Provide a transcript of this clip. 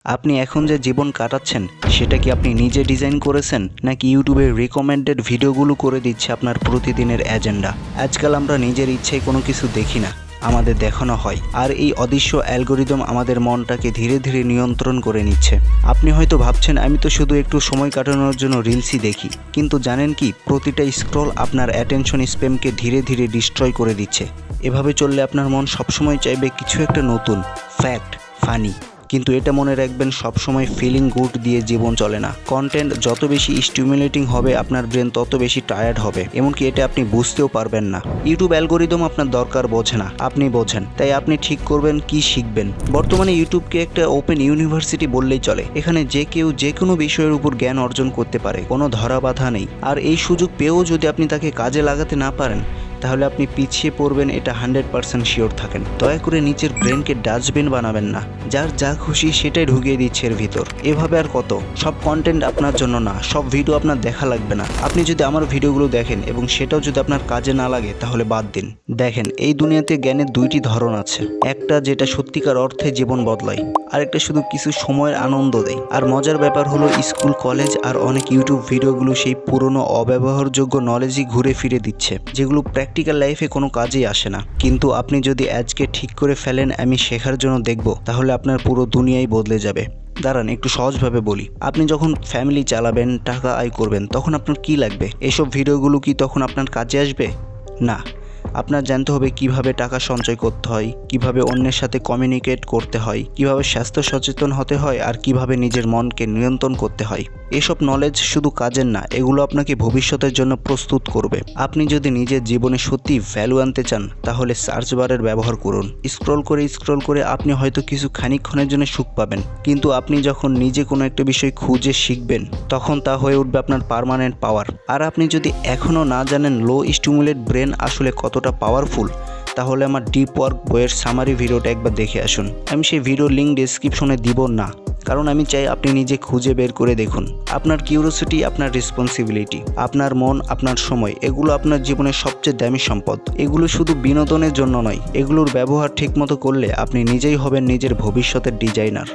আপনি এখন যে জীবন কাটাচ্ছেন সেটা কি আপনি নিজে ডিজাইন করেছেন নাকি ইউটিউবের রিকমেন্ডেড ভিডিওগুলো করে দিচ্ছে আপনার প্রতিদিনের এজেন্ডা? আজকাল আমরা নিজের ইচ্ছায় কোনো কিছু দেখি না, আমাদের দেখানো হয়। আর এই অদৃশ্য অ্যালগোরিদম আমাদের মনটাকে ধীরে ধীরে নিয়ন্ত্রণ করে নিচ্ছে। আপনি হয়তো ভাবছেন আমি তো শুধু একটু সময় কাটানোর জন্য রিলসই দেখি, কিন্তু জানেন কি প্রতিটা স্ক্রল আপনার অ্যাটেনশন স্প্যামকে ধীরে ধীরে ডিস্ট্রয় করে দিচ্ছে। এভাবে চললে আপনার মন সবসময় চাইবে কিছু একটা নতুন, ফ্যাক্ট, ফানি। কিন্তু এটা মনে রাখবেন, সবসময় ফিলিং গুড দিয়ে জীবন চলে না। কন্টেন্ট যত বেশি স্টিমুলেটিং হবে আপনার ব্রেন তত বেশি টায়ার্ড হবে, এমনকি এটা আপনি বুঝতেও পারবেন না। ইউটিউব অ্যালগোরিদম আপনার দরকার বোঝে না, আপনি বোঝেন। তাই আপনি ঠিক করবেন কি শিখবেন। বর্তমানে ইউটিউবকে একটা ওপেন ইউনিভার্সিটি বললেই চলে। এখানে যে কেউ যে কোনো বিষয়ের উপর জ্ঞান অর্জন করতে পারে, কোনো ধরা বাধা নেই। আর এই সুযোগ পেয়েও যদি আপনি তাকে কাজে লাগাতে না পারেন তাহলে আপনি পিছিয়ে পড়বেন, এটা 100% শিওর থাকেন। দয়া করে নিজের ব্রেনকে ডাস্টবিন বানাবেন না, যার যা খুশি সেটাই ঢুকিয়ে দিচ্ছে এর ভিতর। এভাবে আর কত? সব কন্টেন্ট আপনার জন্য না, সব ভিডিও আপনার দেখা লাগবে না। আপনি যদি আমার ভিডিওগুলো দেখেন এবং সেটাও যদি আপনার কাজে না লাগে তাহলে বাদ দিন। দেখেন, এই দুনিয়াতে জ্ঞানের দুইটি ধরন আছে। একটা যেটা সত্যিকার অর্থে জীবন বদলায়, আরেকটা শুধু কিছু সময়ের আনন্দ দেয়। আর মজার ব্যাপার হলো স্কুল, কলেজ আর অনেক ইউটিউব ভিডিওগুলো সেই পুরনো অব্যবহারযোগ্য নলেজই ঘুরে ফিরে দিচ্ছে, যেগুলো প্র্যাকটিক্যাল লাইফে কোনো কাজেই আসে না। কিন্তু আপনি যদি আজকে ঠিক করে ফেলেন আমি শেখার জন্য দেখব, তাহলে আপনার পুরো দুনিয়াই বদলে যাবে। দাঁড়ান, একটু সহজভাবে বলি। আপনি যখন ফ্যামিলি চালাবেন, টাকা আয় করবেন, তখন আপনার কি লাগবে? এসব ভিডিওগুলো কি তখন আপনার কাজে আসবে? না। আপনার জানতে হবে কিভাবে টাকা সঞ্চয় করতে হয়, কিভাবে অন্যের সাথে কমিউনিকেট করতে হয়, কিভাবে স্বাস্থ্য সচেতন হতে হয়, আর কিভাবে নিজের মনকে নিয়ন্ত্রণ করতে হয়। এসব নলেজ শুধু কাজের না, এগুলো আপনাকে ভবিষ্যতের জন্য প্রস্তুত করবে। আপনি যদি নিজের জীবনে সত্যি ভ্যালু আনতে চান তাহলে সার্চ বারের ব্যবহার করুন। স্ক্রল করে আপনি হয়তো কিছু খানিকক্ষণের জন্য সুখ পাবেন, কিন্তু আপনি যখন নিজে কোনো একটা বিষয় খুঁজে শিখবেন তখন তা হয়ে উঠবে আপনার পার্মানেন্ট পাওয়ার। আর আপনি যদি এখনও না জানেন লো স্টিমুলেট ব্রেন আসলে কতটা পাওয়ারফুল, তাহলে আমার ডিপ ওয়ার্ক বইয়ের সামারি ভিডিওটা একবার দেখে আসুন। আমি সেই ভিডিওর লিঙ্ক ডেসক্রিপশনে দিব না, কারণ আমি চাই আপনি নিজে খুঁজে বের করে দেখুন। আপনার কিউরিওসিটি আপনার রেসপন্সিবিলিটি, আপনার মন, আপনার সময়, এগুলো আপনার জীবনের সবচেয়ে দামি সম্পদ। এগুলো শুধু বিনোদনের জন্য নয়, এগুলোর ব্যবহার ঠিকমতো করলে আপনি নিজেই হবেন নিজের ভবিষ্যতের ডিজাইনার।